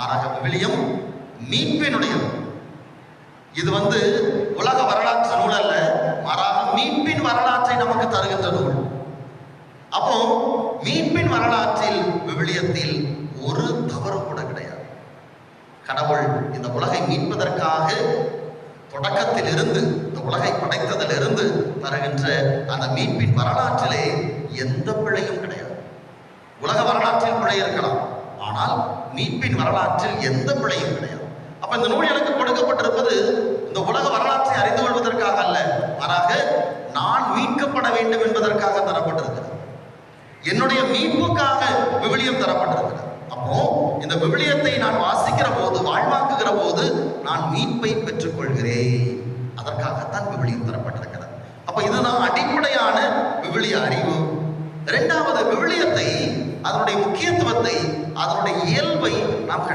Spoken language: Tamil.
மாறாக விவிலியம் மீட்பினுடையது. இது உலக வரலாற்று நூல் அல்ல, மாறாக மீட்பின் வரலாற்றை நமக்கு தருகின்ற நூல். அப்போ மீட்பின் வரலாற்றில் விவிலியத்தில் ஒரு தவறு கூட கிடையாது. கடவுள் இந்த உலகை மீட்பதற்காக தொடக்கத்தில் இருந்து, இந்த உலகை படைத்ததிலிருந்து தருகின்ற அந்த மீட்பின் வரலாற்றிலே எந்த பிழையும் கிடையாது. உலக வரலாற்றில் பிழை இருக்கலாம், ஆனால் மீட்பின் வரலாற்றில் எந்த பிழையும் கிடையாது. அப்ப இந்த நூல் எனக்கு கொடுக்கப்பட்டிருப்பது இந்த உலக வரலாற்றை அறிந்து கொள்வதற்காக அல்ல, மாறாக நான் மீட்கப்பட வேண்டும் என்பதற்காக தரப்பட்டிருக்கிறது. என்னுடைய மீட்புக்காக விவிலியம் தரப்பட்டிருக்கிறது. அப்போ இந்த விவிலியத்தை நான் வாசிக்கிற போது, வாழ்வாக்குகிற போது நான் மீட்பை பெற்றுக் கொள்கிறேன். அதற்காகத்தான் விவிலியம் தரப்பட்டிருக்கிறது. அப்ப இதுதான் அடிப்படையான விவிலிய அறிவு. இரண்டாவது, விவிலியத்தை, அதனுடைய முக்கியத்துவத்தை, அதனுடைய இயல்பை நாம்